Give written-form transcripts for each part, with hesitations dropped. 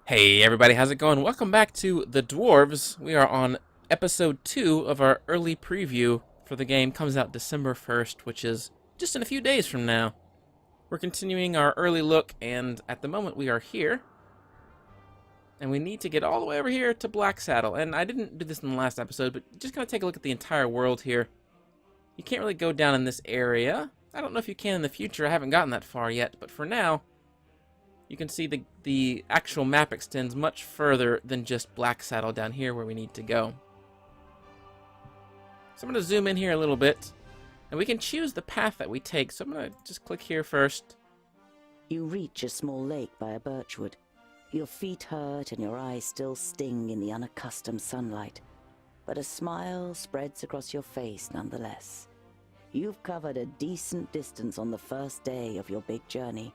Hey everybody, how's it going? Welcome back to the Dwarves. We are on episode 2 of our early preview for the game. Comes out December 1st, which is just in a few days from now. We're continuing our early look, and at the moment we are here. And we need to get all the way over here to Black Saddle. And I didn't do this in the last episode, but just gonna take a look at the entire world here. You can't really go down in this area. I don't know if you can in the future. I haven't gotten that far yet, but for now, you can see the actual map extends much further than just Black Saddle down here where we need to go. So I'm going to zoom in here a little bit, and we can choose the path that we take. So I'm going to just click here first. You reach a small lake by a birchwood. Your feet hurt and your eyes still sting in the unaccustomed sunlight, but a smile spreads across your face nonetheless. You've covered a decent distance on the first day of your big journey.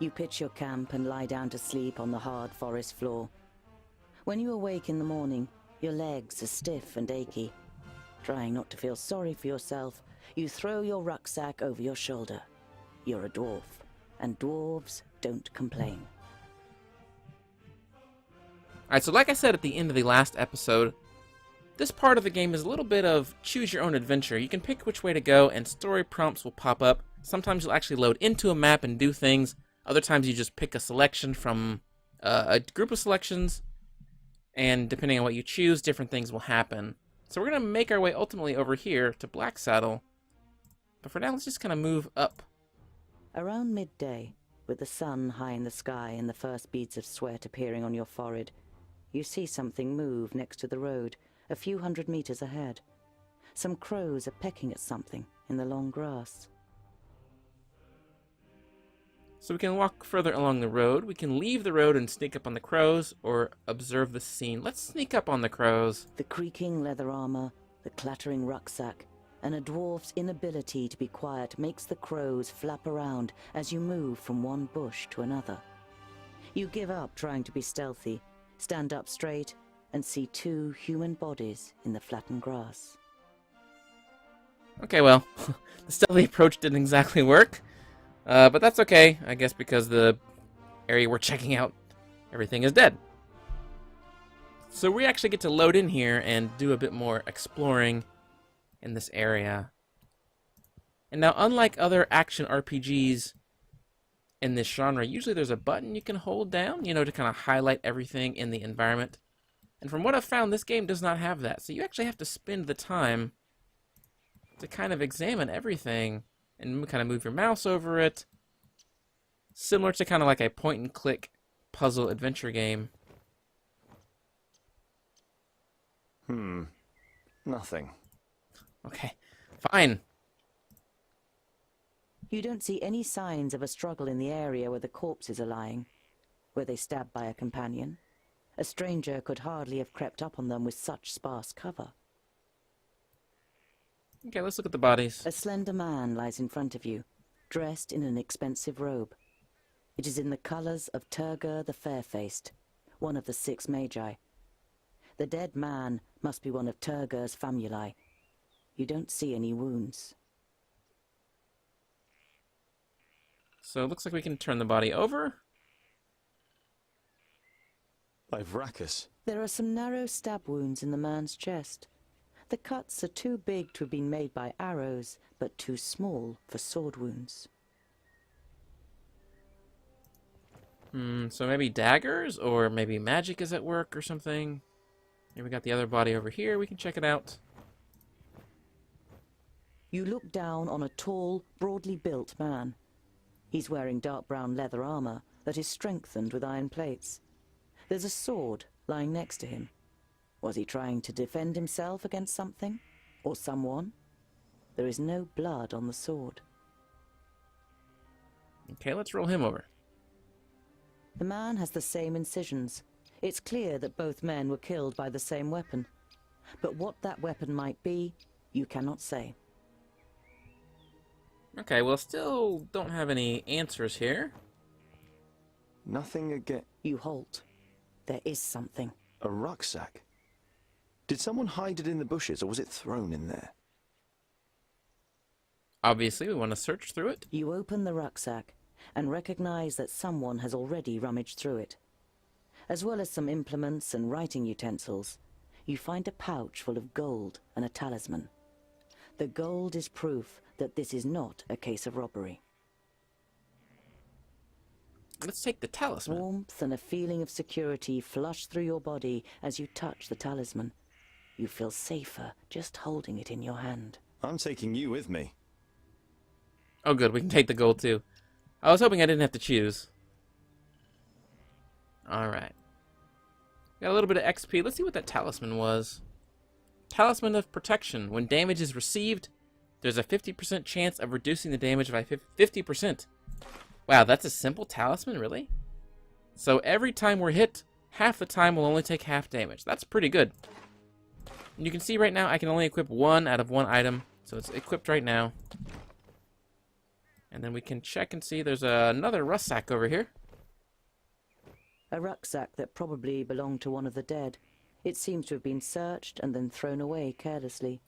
You pitch your camp and lie down to sleep on the hard forest floor. When you awake in the morning, your legs are stiff and achy. Trying not to feel sorry for yourself, you throw your rucksack over your shoulder. You're a dwarf, and dwarves don't complain. Alright, so like I said at the end of the last episode, this part of the game is a little bit of choose your own adventure. You can pick which way to go, and story prompts will pop up. Sometimes you'll actually load into a map and do things. Other times you just pick a selection from a group of selections, and depending on what you choose, different things will happen. So we're going to make our way ultimately over here to Black Saddle, but for now let's just kind of move up. Around midday, with the sun high in the sky and the first beads of sweat appearing on your forehead, you see something move next to the road, a few hundred meters ahead. Some crows are pecking at something in the long grass. So we can walk further along the road. We can leave the road and sneak up on the crows, or observe the scene. Let's sneak up on the crows. The creaking leather armor, the clattering rucksack, and a dwarf's inability to be quiet makes the crows flap around as you move from one bush to another. You give up trying to be stealthy, stand up straight, and see two human bodies in the flattened grass. Okay, well, the stealthy approach didn't exactly work. But that's okay, I guess, because the area we're checking out, everything is dead. So we actually get to load in here and do a bit more exploring in this area. And now, unlike other action RPGs in this genre, usually there's a button you can hold down, to kind of highlight everything in the environment. And from what I've found, this game does not have that. So you actually have to spend the time to kind of examine everything and kind of move your mouse over it. Similar to kind of like a point-and-click puzzle adventure game. Nothing. Okay, fine. You don't see any signs of a struggle in the area where the corpses are lying. Were they stabbed by a companion? A stranger could hardly have crept up on them with such sparse cover. Okay, let's look at the bodies. A slender man lies in front of you, dressed in an expensive robe. It is in the colors of Turgur the Fair-Faced, one of the 6 magi. The dead man must be one of Turgur's famuli. You don't see any wounds. So it looks like we can turn the body over. Ivrakus. There are some narrow stab wounds in the man's chest. The cuts are too big to have been made by arrows, but too small for sword wounds. So maybe daggers, or maybe magic is at work or something. Here we got the other body over here. We can check it out. You look down on a tall, broadly built man. He's wearing dark brown leather armor that is strengthened with iron plates. There's a sword lying next to him. Was he trying to defend himself against something? Or someone? There is no blood on the sword. Okay, let's roll him over. The man has the same incisions. It's clear that both men were killed by the same weapon. But what that weapon might be, you cannot say. Okay, well, still don't have any answers here. Nothing again. You halt. There is something. A rucksack. Did someone hide it in the bushes, or was it thrown in there? Obviously, we want to search through it. You open the rucksack and recognize that someone has already rummaged through it. As well as some implements and writing utensils, you find a pouch full of gold and a talisman. The gold is proof that this is not a case of robbery. Let's take the talisman. Warmth and a feeling of security flush through your body as you touch the talisman. You feel safer just holding it in your hand. I'm taking you with me. Oh good, we can take the gold too. I was hoping I didn't have to choose. Alright. Got a little bit of XP. Let's see what that talisman was. Talisman of Protection. When damage is received, there's a 50% chance of reducing the damage by 50%. Wow, that's a simple talisman, really? So every time we're hit, half the time we'll only take half damage. That's pretty good. And you can see right now I can only equip one out of one item. So it's equipped right now. And then we can check and see there's another rust sack over here. A rucksack that probably belonged to one of the dead. It seems to have been searched and then thrown away carelessly.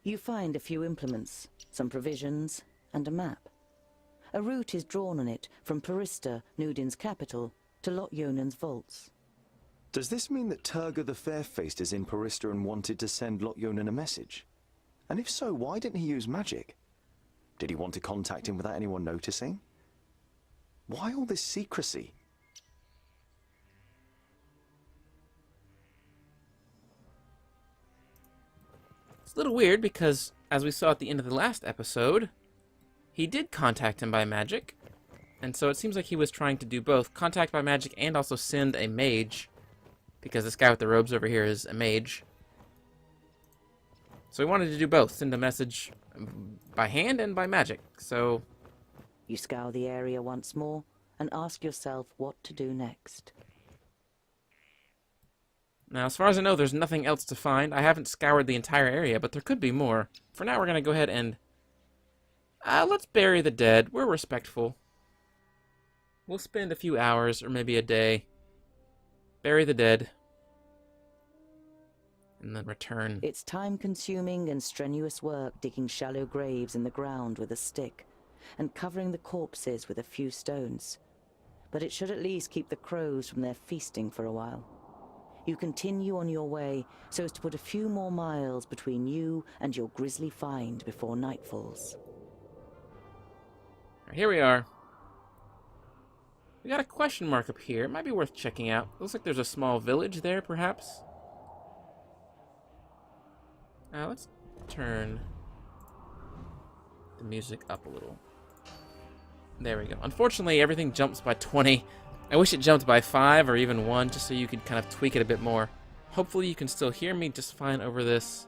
You find a few implements, some provisions, and a map. A route is drawn on it from Parista, Nudin's capital, to Lotjonen's vaults. Does this mean that Turga the Fair-Faced is in Parista and wanted to send Lotjonen a message? And if so, why didn't he use magic? Did he want to contact him without anyone noticing? Why all this secrecy? It's a little weird because, as we saw at the end of the last episode, he did contact him by magic. And so it seems like he was trying to do both, contact by magic and also send a mage. Because this guy with the robes over here is a mage. So he wanted to do both, send a message by hand and by magic. So You scour the area once more and ask yourself what to do next. now, as far as I know, there's nothing else to find. I haven't scoured the entire area, but there could be more. For now, we're going to go ahead and let's bury the dead. We're respectful. We'll spend a few hours, or maybe a day. Bury the dead. And then return. It's time-consuming and strenuous work digging shallow graves in the ground with a stick, and covering the corpses with a few stones. But it should at least keep the crows from their feasting for a while. You continue on your way so as to put a few more miles between you and your grisly find before night falls. Here we are. We got a question mark up here. It might be worth checking out. Looks like there's a small village there, perhaps. Let's turn the music up a little. There we go. Unfortunately, everything jumps by 20. I wish it jumped by 5 or even 1, just so you could kind of tweak it a bit more. Hopefully you can still hear me just fine over this.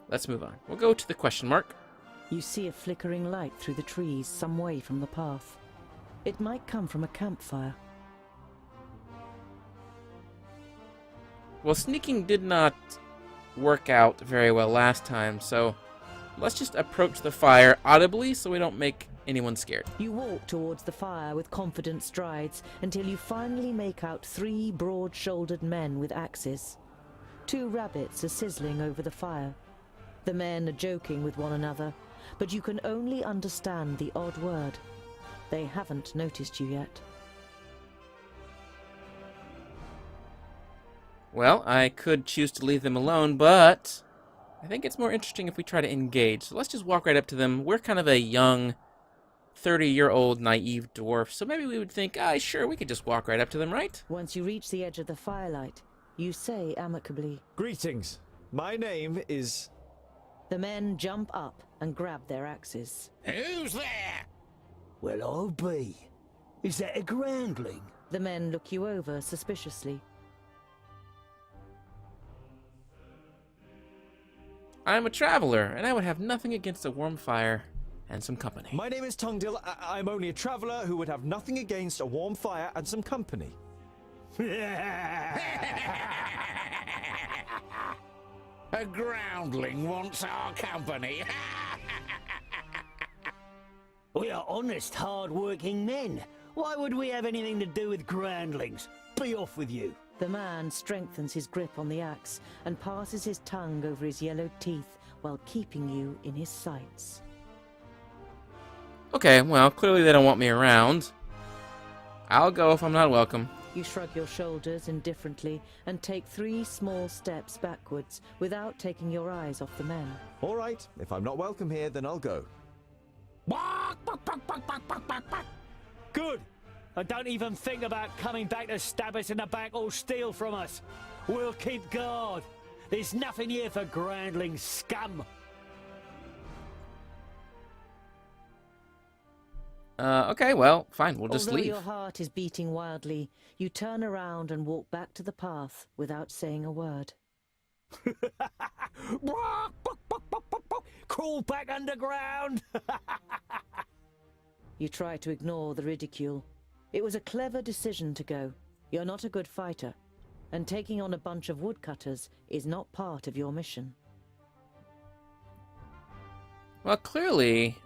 Let's move on. We'll go to the question mark. You see a flickering light through the trees some way from the path. It might come from a campfire. Well, sneaking did not work out very well last time, so let's just approach the fire audibly so we don't make anyone scared. You walk towards the fire with confident strides until you finally make out 3 broad-shouldered men with axes. 2 rabbits are sizzling over the fire. The men are joking with one another, but you can only understand the odd word. They haven't noticed you yet. Well, I could choose to leave them alone, but I think it's more interesting if we try to engage. So let's just walk right up to them. We're kind of a young, 30-year-old naive dwarf, so maybe we would think, sure, we could just walk right up to them, right? Once you reach the edge of the firelight, you say amicably, Greetings. My name is... The men jump up and grab their axes. Who's there? Well, I'll be. Is that a groundling? The men look you over suspiciously. I'm a traveler, and I would have nothing against a warm fire and some company. My name is Tungdil. I'm only a traveller who would have nothing against a warm fire and some company. A groundling wants our company. We are honest, hard-working men. Why would we have anything to do with groundlings? Be off with you. The man strengthens his grip on the axe and passes his tongue over his yellowed teeth while keeping you in his sights. Okay, well, clearly they don't want me around. I'll go if I'm not welcome. You shrug your shoulders indifferently and take 3 small steps backwards without taking your eyes off the men. All right, if I'm not welcome here, then I'll go. Good. And don't even think about coming back to stab us in the back or steal from us. We'll keep guard. There's nothing here for groundling scum. Okay, well, fine, we'll just Although leave. your heart is beating wildly, you turn around and walk back to the path without saying a word. Crawl back underground. You try to ignore the ridicule. It was a clever decision to go. You're not a good fighter, and taking on a bunch of woodcutters is not part of your mission. Well, clearly,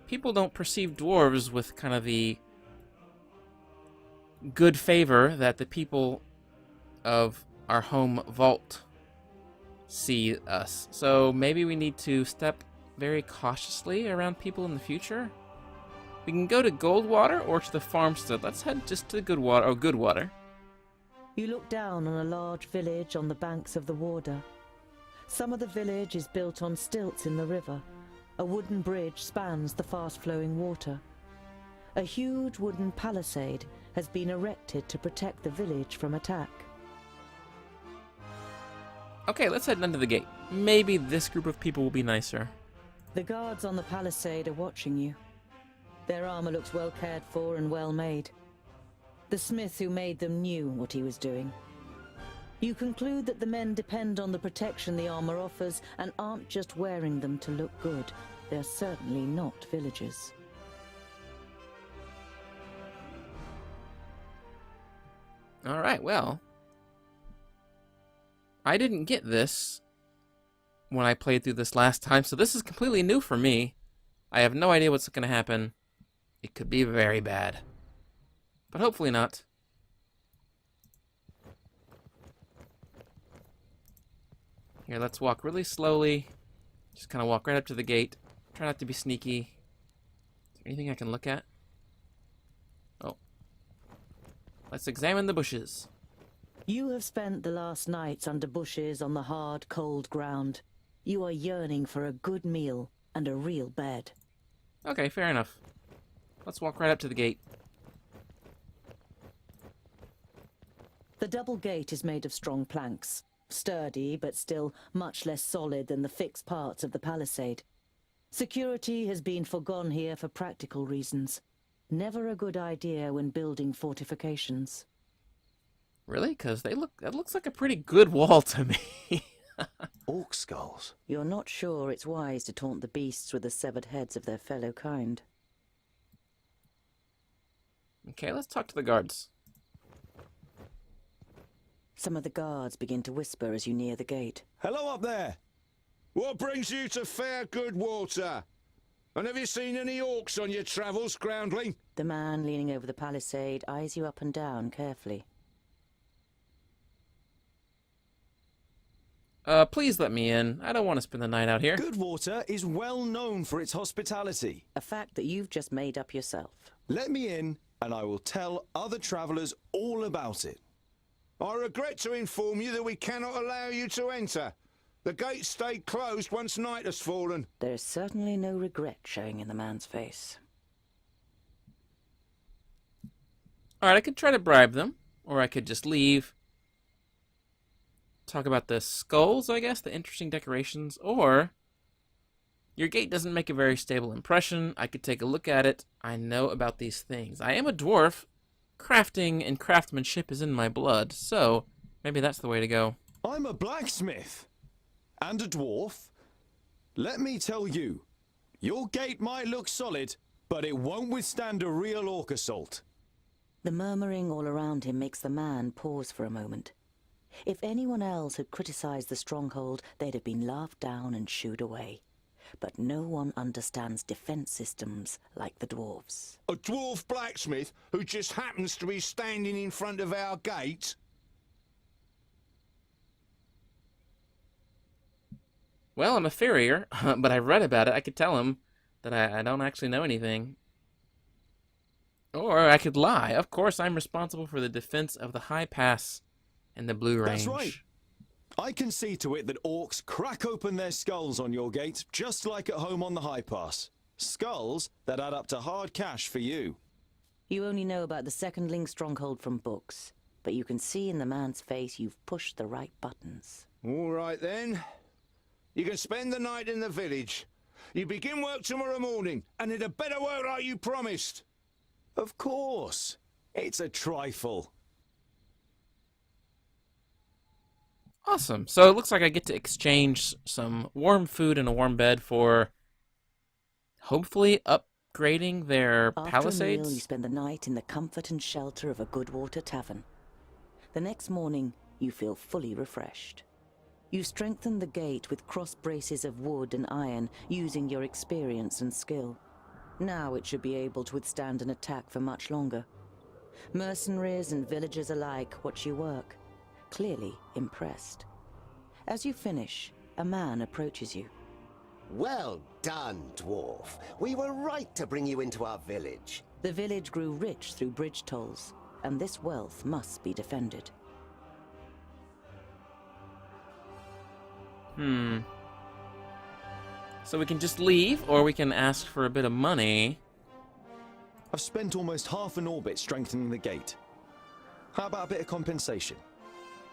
people don't perceive dwarves with kind of the good favor that the people of our home vault see us. So maybe we need to step very cautiously around people in the future. We can go to Goldwater or to the farmstead. Let's head just to Goodwater. Oh, Goodwater. You look down on a large village on the banks of the Warder. Some of the village is built on stilts in the river. A wooden bridge spans the fast-flowing water. A huge wooden palisade has been erected to protect the village from attack. Okay, let's head under the gate. Maybe this group of people will be nicer. The guards on the palisade are watching you. Their armor looks well cared for and well made. The smith who made them knew what he was doing. You conclude that the men depend on the protection the armor offers and aren't just wearing them to look good. They're certainly not villagers. Alright, well, I didn't get this when I played through this last time, so this is completely new for me. I have no idea what's going to happen. It could be very bad. But hopefully not. Here, let's walk really slowly. Just kind of walk right up to the gate. Try not to be sneaky. Is there anything I can look at? Oh. Let's examine the bushes. You have spent the last nights under bushes on the hard, cold ground. You are yearning for a good meal and a real bed. Okay, fair enough. Let's walk right up to the gate. The double gate is made of strong planks, sturdy but still much less solid than the fixed parts of the palisade. Security has been forgone here for practical reasons. Never a good idea when building fortifications. Really? Because that looks like a pretty good wall to me. Orc skulls. You're not sure it's wise to taunt the beasts with the severed heads of their fellow kind. Okay, let's talk to the guards. Some of the guards begin to whisper as you near the gate. Hello up there. What brings you to fair good water? And have you seen any orcs on your travels, groundling? The man leaning over the palisade eyes you up and down carefully. Please let me in. I don't want to spend the night out here. Goodwater is well known for its hospitality. A fact that you've just made up yourself. Let me in, and I will tell other travellers all about it. I regret to inform you that we cannot allow you to enter. The gates stayed closed once night has fallen. There is certainly no regret showing in the man's face. Alright, I could try to bribe them, or I could just leave. Talk about the skulls, I guess, the interesting decorations, or your gate doesn't make a very stable impression. I could take a look at it. I know about these things. I am a dwarf. Crafting and craftsmanship is in my blood, so maybe that's the way to go. I'm a blacksmith and a dwarf. Let me tell you, your gate might look solid, but it won't withstand a real orc assault. The murmuring all around him makes the man pause for a moment. If anyone else had criticized the stronghold, they'd have been laughed down and shooed away. But no one understands defense systems like the dwarves. A dwarf blacksmith who just happens to be standing in front of our gate? Well, I'm a farrier, but I've read about it. I could tell him that I don't actually know anything. Or I could lie. Of course, I'm responsible for the defense of the High Pass and the Blue Range. That's right. I can see to it that orcs crack open their skulls on your gate, just like at home on the High Pass. Skulls that add up to hard cash for you. You only know about the secondling stronghold from books, but you can see in the man's face you've pushed the right buttons. All right, then. You can spend the night in the village. You begin work tomorrow morning, and it had better work like you promised. Of course. It's a trifle. Awesome. So it looks like I get to exchange some warm food and a warm bed for hopefully upgrading their After a palisades. meal, you spend the night in the comfort and shelter of a Goodwater tavern. The next morning, you feel fully refreshed. You strengthen the gate with cross braces of wood and iron, using your experience and skill. Now it should be able to withstand an attack for much longer. Mercenaries and villagers alike watch you work, clearly impressed. As you finish, a man approaches you. Well done, dwarf. We were right to bring you into our village. The village grew rich through bridge tolls, and this wealth must be defended. So we can just leave, or we can ask for a bit of money. I've spent almost half an orbit strengthening the gate. How about a bit of compensation?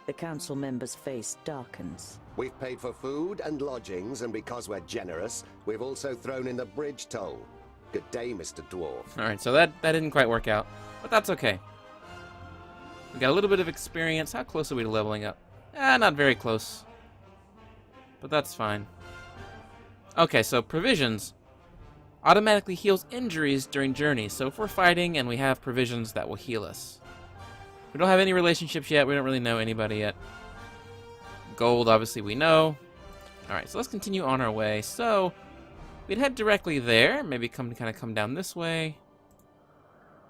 The council member's face darkens. We've paid for food and lodgings, and because we're generous, we've also thrown in the bridge toll. Good day, Mr. Dwarf. Alright, so that didn't quite work out, but that's okay. We got a little bit of experience. How close are we to leveling up? Not very close. But that's fine. Okay, so provisions. Automatically heals injuries during journeys. So if we're fighting and we have provisions, that will heal us. We don't have any relationships yet. We don't really know anybody yet. Gold, obviously, we know. Alright, so let's continue on our way. So, we'd head directly there. Maybe kind of come down this way.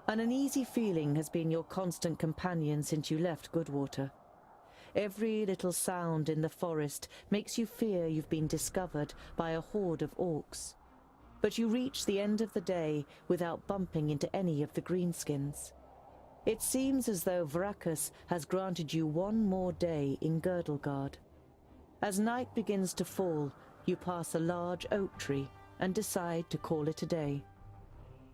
An uneasy feeling has been your constant companion since you left Goodwater. Every little sound in the forest makes you fear you've been discovered by a horde of orcs. But you reach the end of the day without bumping into any of the greenskins. It seems as though Vrakas has granted you one more day in Girdlegard. As night begins to fall, you pass a large oak tree and decide to call it a day.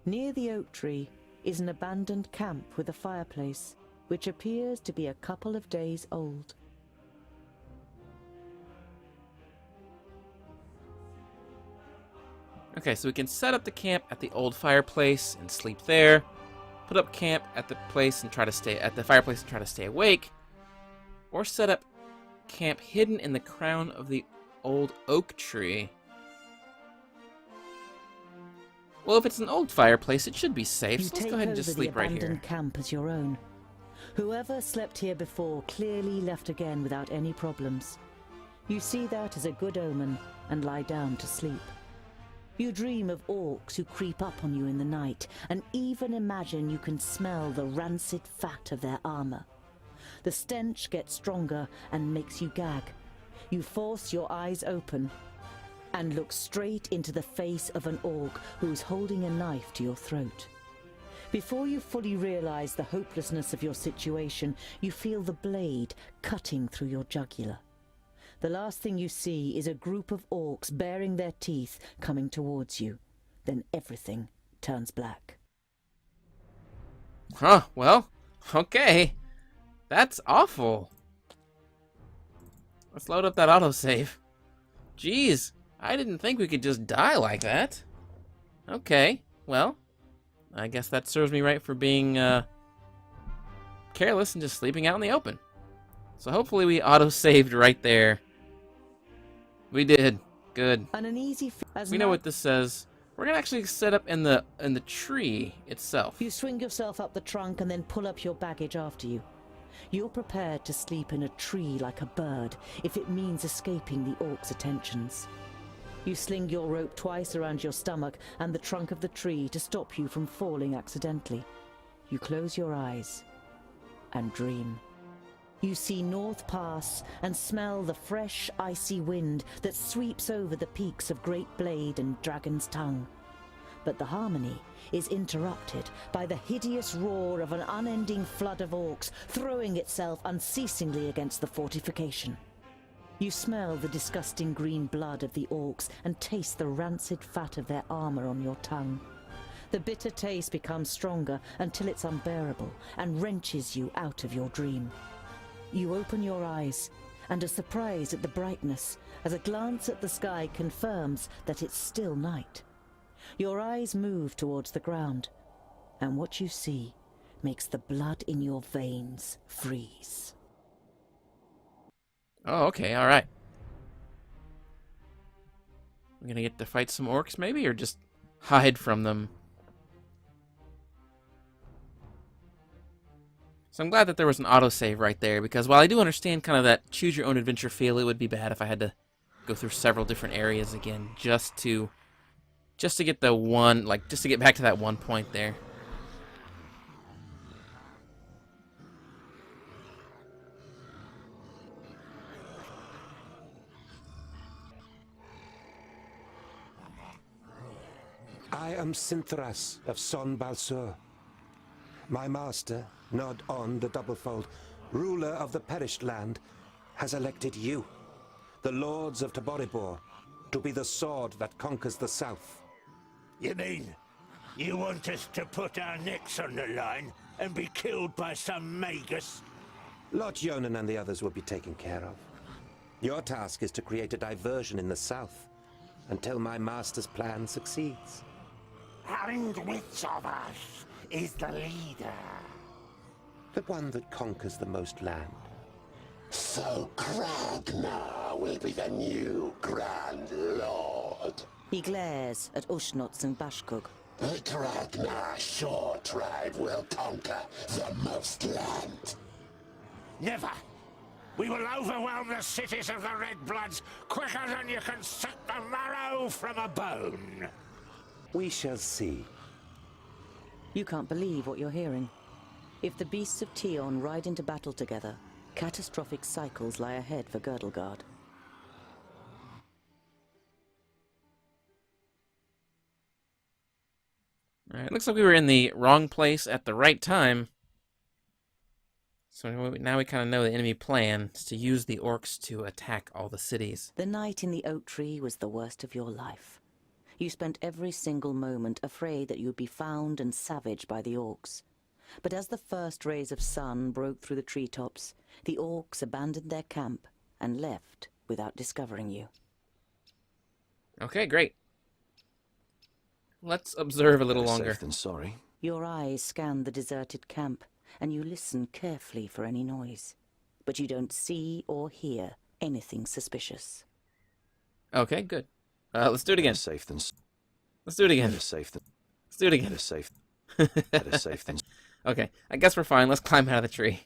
Near the oak tree is an abandoned camp with a fireplace, which appears to be a couple of days old. Okay, so we can set up the camp at the old fireplace and sleep there. Put up camp at the place and try to stay at the fireplace and try to stay awake. Or set up camp hidden in the crown of the old oak tree. Well, if it's an old fireplace, it should be safe. You So let's take go ahead and over just the sleep right abandoned here. camp as your own. Whoever slept here before clearly left again without any problems. You see that as a good omen and lie down to sleep. You dream of orcs who creep up on you in the night, and even imagine you can smell the rancid fat of their armor. The stench gets stronger and makes you gag. You force your eyes open and look straight into the face of an orc who's holding a knife to your throat. Before you fully realize the hopelessness of your situation, you feel the blade cutting through your jugular. The last thing you see is a group of orcs baring their teeth coming towards you. Then everything turns black. Huh, well, okay. That's awful. Let's load up that autosave. Jeez, I didn't think we could just die like that. Okay, well, I guess that serves me right for being careless and just sleeping out in the open. So hopefully we autosaved right there. We did. Good. An uneasy as We know what this says. We're gonna actually set up in the tree itself. You swing yourself up the trunk and then pull up your baggage after you. You're prepared to sleep in a tree like a bird if it means escaping the orcs' attentions. You sling your rope twice around your stomach and the trunk of the tree to stop you from falling accidentally. You close your eyes and dream. You see North Pass and smell the fresh, icy wind that sweeps over the peaks of Great Blade and Dragon's Tongue. But the harmony is interrupted by the hideous roar of an unending flood of orcs throwing itself unceasingly against the fortification. You smell the disgusting green blood of the orcs and taste the rancid fat of their armor on your tongue. The bitter taste becomes stronger until it's unbearable and wrenches you out of your dream. You open your eyes and are surprised at the brightness as a glance at the sky confirms that it's still night. Your eyes move towards the ground, and what you see makes the blood in your veins freeze. Oh, okay, alright. We're gonna get to fight some orcs, maybe, or just hide from them? So I'm glad that there was an autosave right there, because while I do understand kind of that choose-your-own-adventure feel, it would be bad if I had to go through several different areas again just to get the one, like, just to get back to that one point there. I am Synthras of Son Balsur. My master, Nod On the Doublefold, ruler of the perished land, has elected you, the lords of Taboribor, to be the sword that conquers the south. You mean you want us to put our necks on the line and be killed by some magus? Lot Yonan and the others will be taken care of. Your task is to create a diversion in the south until my master's plan succeeds. And which of us is the leader? The one that conquers the most land. So Kragnar will be the new Grand Lord. He glares at Ushnots and Bashkug. The Kragnar Shore tribe will conquer the most land. Never! We will overwhelm the cities of the Red Bloods quicker than you can suck the marrow from a bone. We shall see. You can't believe what you're hearing. If the beasts of Tion ride into battle together, catastrophic cycles lie ahead for Girdlegard. Alright, looks like we were in the wrong place at the right time. So now we kind of know the enemy plan is to use the orcs to attack all the cities. The night in the oak tree was the worst of your life. You spent every single moment afraid that you would be found and savaged by the orcs. But as the first rays of sun broke through the treetops, the orcs abandoned their camp and left without discovering you. Okay, great. Let's observe a little Better longer. safe than sorry. Your eyes scan the deserted camp, and you listen carefully for any noise. But you don't see or hear anything suspicious. Okay, good. Let's do it again. Better safe than Let's do it again. better safe than Let's do it again. better safe better safe than Okay, I guess we're fine. Let's climb out of the tree.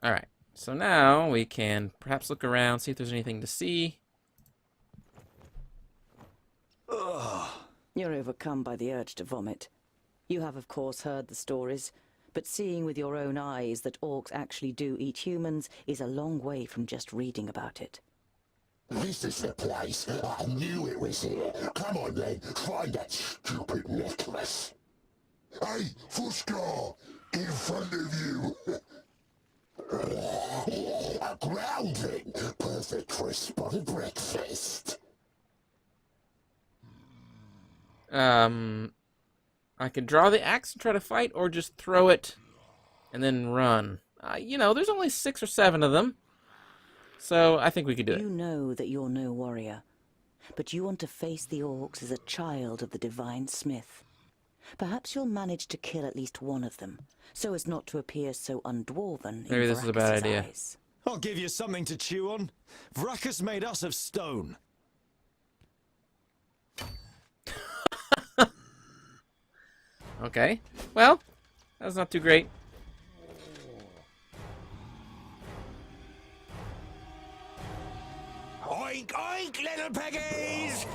Alright, so now we can perhaps look around, see if there's anything to see. You're overcome by the urge to vomit. You have, of course, heard the stories, but seeing with your own eyes that orcs actually do eat humans is a long way from just reading about it. This is the place. I knew it was here. Come on then, find that stupid necklace. Hey, Fuskar, in front of you. A grounding, perfect for a spotted breakfast. I could draw the axe and try to fight, or just throw it and then run. You know, there's only 6 or 7 of them, so I think we could do it. You know that you're no warrior, but you want to face the orcs as a child of the Divine Smith. Perhaps you'll manage to kill at least one of them, so as not to appear so undwarven in Maybe this is a bad Varracus' idea. eyes. I'll give you something to chew on. Vracus made us of stone. Okay, well, that's not too great. Oink, oink, little piggies!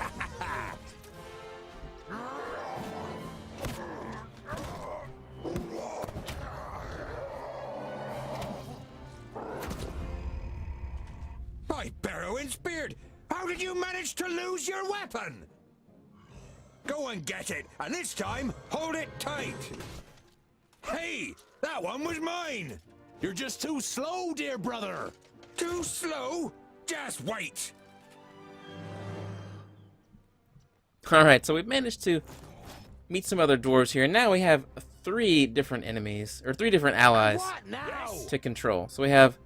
My Barrowin's beard! How did you manage to lose your weapon? Go and get it, and this time, hold it tight. Hey, that one was mine! You're just too slow, dear brother. Too slow? Just wait. Alright, so we've managed to meet some other dwarves here, and now we have 3 different enemies, or 3 different allies What now? to control. So we have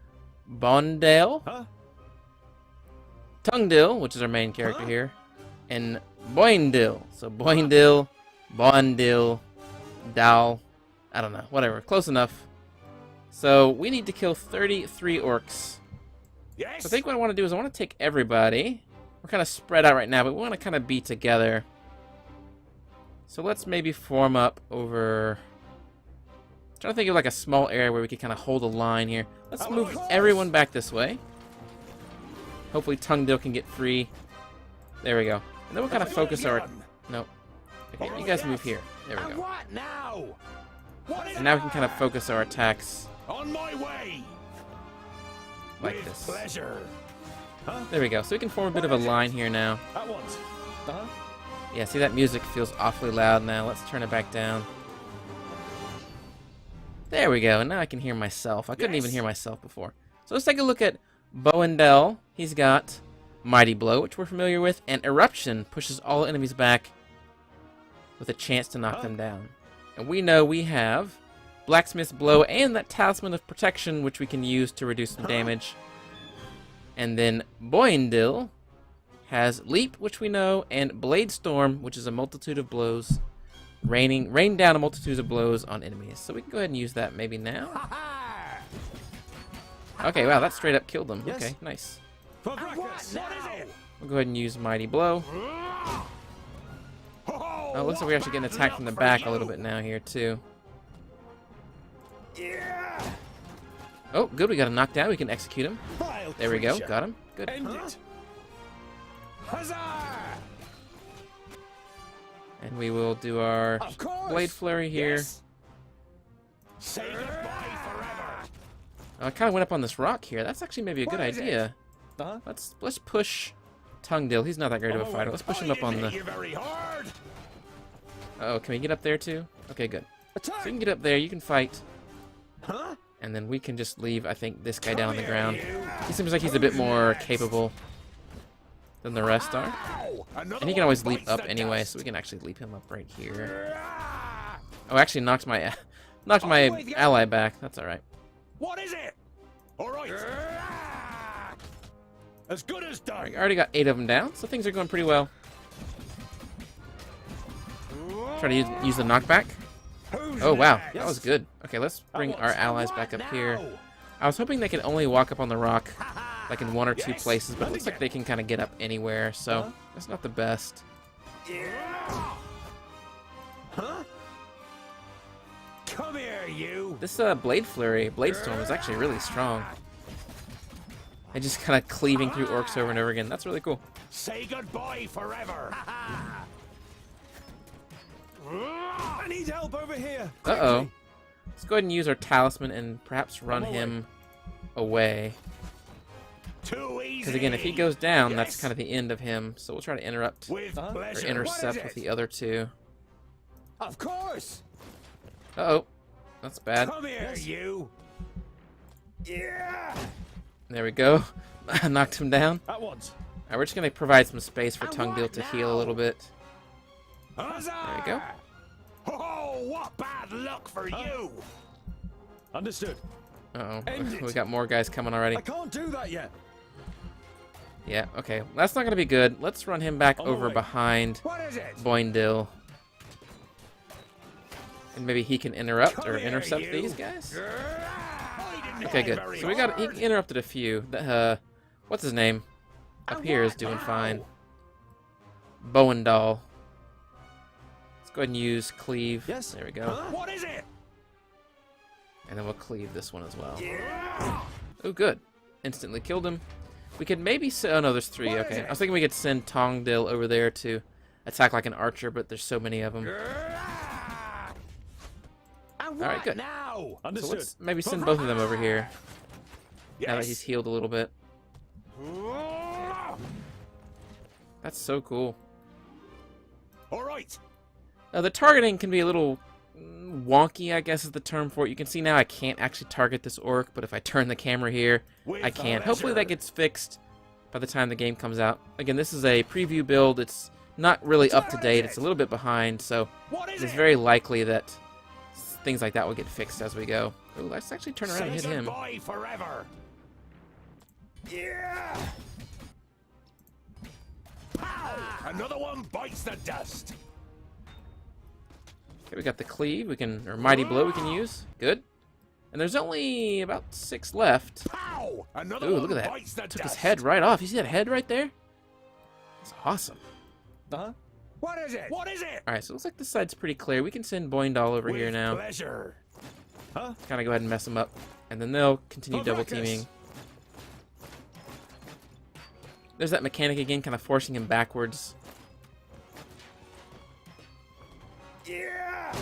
Bondale, Huh? Tungdil, which is our main character here, and Boindil. So Boindil, Bondil, Dal, I don't know, whatever, close enough. So we need to kill 33 orcs. Yes. So I think what I want to do is I want to take everybody. We're kind of spread out right now, but we want to kind of be together. So let's maybe form up over... I'm trying to think of like a small area where we could kind of hold a line here. Let's move everyone back this way. Hopefully Tungdil can get free. There we go. And then we'll kind of focus our... No. Okay, you guys move here. There we go. What now? What is And now we can kind of focus our attacks on my way? like With this. pleasure. There we go. So we can form a bit of a line here now. At once. Yeah, see that music feels awfully loud now. Let's turn it back down. There we go. And now I can hear myself. I couldn't even hear myself before. So let's take a look at Boindel. He's got Mighty Blow, which we're familiar with, and Eruption pushes all enemies back with a chance to knock them down. And we know we have Blacksmith's Blow and that Talisman of Protection, which we can use to reduce some damage. And then Boindil has Leap, which we know, and Blade Storm, which is a multitude of blows. Rain down a multitude of blows on enemies. So we can go ahead and use that maybe now. Okay, wow, that straight up killed them. Yes. Okay, nice. What is it? We'll go ahead and use Mighty Blow. Oh, it looks like we're actually getting attacked from the back a little bit now here, too. Oh, good, we got him knocked out. We can execute him. There we go, got him. Good. End it. Huzzah! And we will do our Of course. Blade Flurry here. Yes. Say goodbye forever. I kind of went up on this rock here. That's actually maybe a good is it? idea. Let's push Tungdil. He's not that great of a fighter. Let's push him up on the... You very hard. Oh, can we get up there too? Okay, good. So Attack. you can get up there. You can fight. Huh? And then we can just leave, I think, this guy down on the ground. He seems like he's a bit more capable than the rest are. And he can always leap up anyway, so we can actually leap him up right here. Oh, actually knocked my ally back. That's all right. What is it? All right. As good as done. I already got 8 of them down, so things are going pretty well. Try to use the knockback. Oh wow, that was good. Okay, let's bring our allies back up here. I was hoping they could only walk up on the rock like in 1 or 2 places, but it looks like they can kind of get up anywhere, so that's not the best. Huh? Come here, you. This Blade Flurry, Blade Storm is actually really strong. And just kind of cleaving through orcs over and over again. That's really cool. Say goodbye forever. I need help over here. Uh-oh. Let's go ahead and use our talisman and perhaps run him away. Too easy. Because again, if he goes down, that's kind of the end of him. So we'll try to interrupt With or pleasure. intercept with the other 2. Of course. Uh-oh. That's bad. Come here, you. Yeah. There we go. Knocked him down. At once. Alright, we're just going to provide some space for Tungdil to heal a little bit. Huzzah! There we go. Oh, what bad luck for you. Understood. Uh-oh. End it. We got more guys coming already. I can't do that yet. Yeah, okay. That's not going to be good. Let's run him back On my over way. behind What is it? Boindil. And maybe he can interrupt Come or here, intercept you. these guys. I didn't Okay, try good. very So he hard. interrupted a few. What's his name? Up here is doing fine. Boindal. Let's go ahead and use cleave. Yes. There we go. Huh? What is it? And then we'll cleave this one as well. Yeah. Oh, good. Instantly killed him. We could maybe oh no, there's 3. What Okay. is it? I was thinking we could send Tongdil over there to attack like an archer, but there's so many of them. Alright, good. Now. So Understood. let's maybe send both of them over here. Now that he's healed a little bit. That's so cool. All right. The targeting can be a little wonky, I guess is the term for it. You can see now I can't actually target this orc, but if I turn the camera here, I can. Hopefully that gets fixed by the time the game comes out. Again, this is a preview build. It's not really up to date. It's a little bit behind, so it's very likely that things like that will get fixed as we go. Ooh, let's actually turn around and hit him. Forever. Yeah. Pow! Another one bites the dust. Okay, we got the cleave, or mighty blow we can use. Good. And there's only about 6 left. Pow! Another Ooh, one look at that. bites the Took his dust. head right off. You see that head right there? It's awesome. What is it? What is it? Alright, so it looks like this side's pretty clear. We can send Boindall over here now. Pleasure. Kind of go ahead and mess them up. And then they'll continue double teaming. There's that mechanic again, kind of forcing him backwards. Yeah.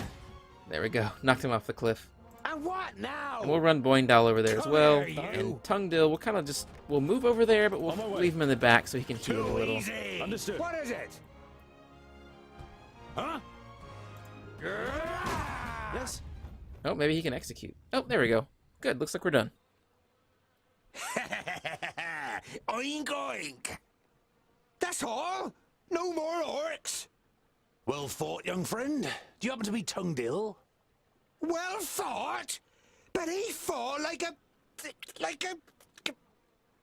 There we go. Knocked him off the cliff. And what now? And we'll run Boindall over there as Come well. here, you. And Tungdil, we'll kind of just, we'll move over there, but we'll leave him in the back so he can heal a Too little. easy. Understood. What is it? Huh? Yes? Oh, maybe he can execute. Oh, there we go. Good, looks like we're done. Oink oink. That's all? No more orcs? Well fought, young friend. Do you happen to be Tungdil? Well fought? But he fought like a...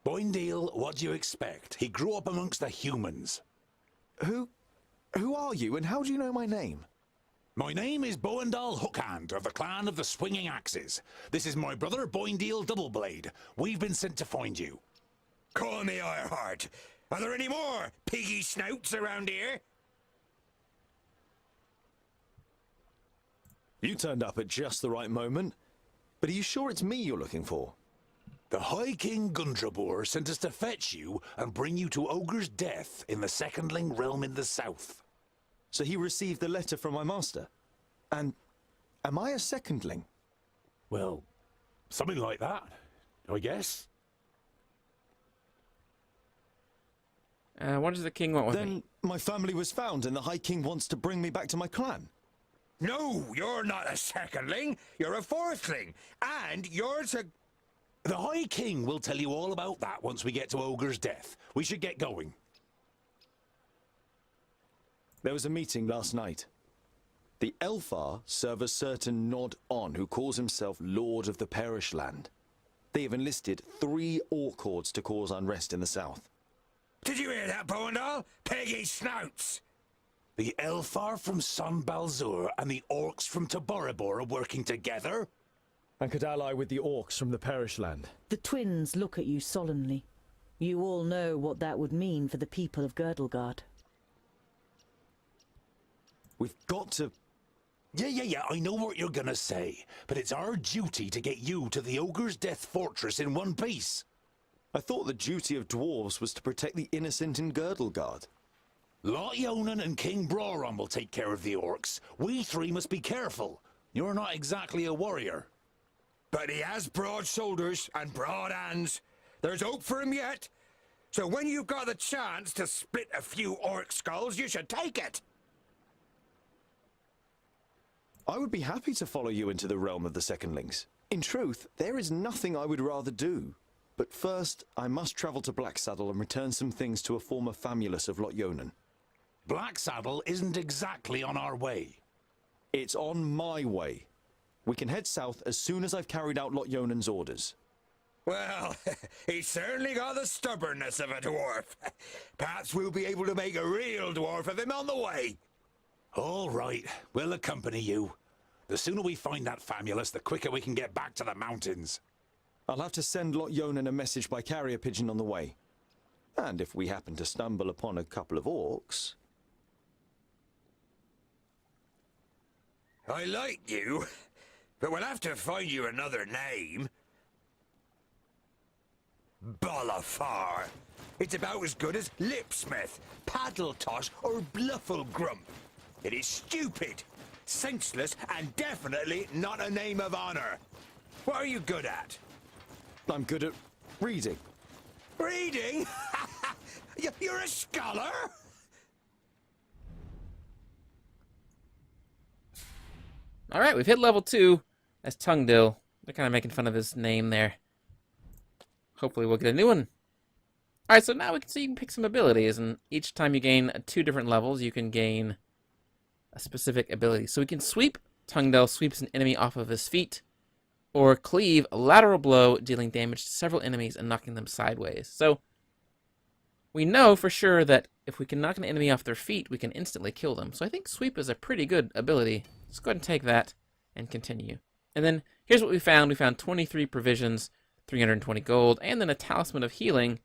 Boindale, what do you expect? He grew up amongst the humans. Who are you and how do you know my name? My name is Boindal Hookhand of the clan of the Swinging Axes. This is my brother Boindale Doubleblade. We've been sent to find you. Call me Ironheart. Are there any more piggy snouts around here? You turned up at just the right moment. But are you sure it's me you're looking for? The High King Gundrabur sent us to fetch you and bring you to Ogre's death in the Secondling realm in the south. So he received the letter from my master. And am I a secondling? Well, something like that, I guess. What does the king want with Then me? my family was found and the High King wants to bring me back to my clan. No, you're not a secondling. You're a fourthling. And you're a... The High King will tell you all about that once we get to Ogre's death. We should get going. There was a meeting last night. The Elfar serve a certain Nod-On who calls himself Lord of the Perish Land. They have enlisted 3 orc hordes to cause unrest in the south. Did you hear that, Boindal? Piggy snouts! The Elfar from Son Balzur and the Orcs from Taboribor are working together? And could ally with the Orcs from the Perish Land. The twins look at you solemnly. You all know what that would mean for the people of Girdlegard. We've got to... Yeah, I know what you're gonna say. But it's our duty to get you to the Ogre's Death Fortress in one piece. I thought the duty of dwarves was to protect the innocent in Girdlegard. Lot Yonan and King Brawron will take care of the Orcs. We 3 must be careful. You're not exactly a warrior. But he has broad shoulders and broad hands. There's hope for him yet. So when you've got the chance to split a few orc skulls, you should take it. I would be happy to follow you into the realm of the Secondlings. In truth, there is nothing I would rather do. But first, I must travel to Blacksaddle and return some things to a former famulus of Lot Yonan. Blacksaddle isn't exactly on our way. It's on my way. We can head south as soon as I've carried out Lot Yonan's orders. Well, he's certainly got the stubbornness of a dwarf. Perhaps we'll be able to make a real dwarf of him on the way. All right, we'll accompany you. The sooner we find that famulus, the quicker we can get back to the mountains. I'll have to send Lot Yonan a message by carrier pigeon on the way. And if we happen to stumble upon a couple of orcs... I like you, but we'll have to find you another name. Bolafar. It's about as good as Lipsmith, Paddletosh, or Blufflegrump. It is stupid, senseless, and definitely not a name of honor. What are you good at? I'm good at reading. Reading? You're a scholar? Alright, we've hit level 2. That's Tungdil. They're kind of making fun of his name there. Hopefully we'll get a new one. Alright, so now we can see you can pick some abilities, and each time you gain 2 different levels, you can gain a specific ability. So we can sweep. Tungdil sweeps an enemy off of his feet, or cleave, a lateral blow, dealing damage to several enemies and knocking them sideways. So we know for sure that if we can knock an enemy off their feet, we can instantly kill them. So I think sweep is a pretty good ability. Let's go ahead and take that and continue. And then here's what we found. We found 23 provisions, 320 gold, and then a talisman of healing,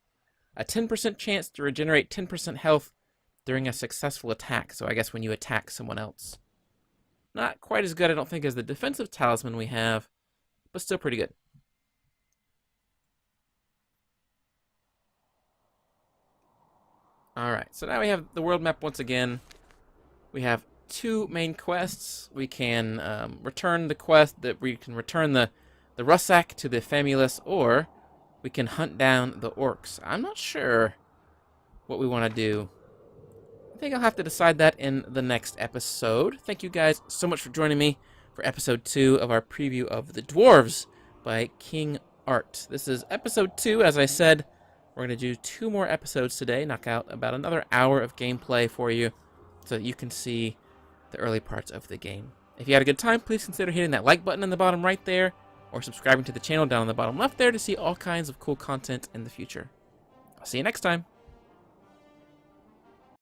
a 10% chance to regenerate 10% health during a successful attack. So I guess when you attack someone else. Not quite as good, I don't think, as the defensive talisman we have, but still pretty good. Alright, so now we have the world map once again. We have 2 main quests. We can return the quest that we can return the Russak to the Famulus, or we can hunt down the Orcs. I'm not sure what we want to do. I think I'll have to decide that in the next episode. Thank you guys so much for joining me for episode 2 of our preview of The Dwarves by King Art. This is episode 2, as I said. We're going to do 2 more episodes today, knock out about another hour of gameplay for you so that you can see the early parts of the game. If you had a good time, please consider hitting that like button in the bottom right there, or subscribing to the channel down in the bottom left there to see all kinds of cool content in the future. I'll see you next time.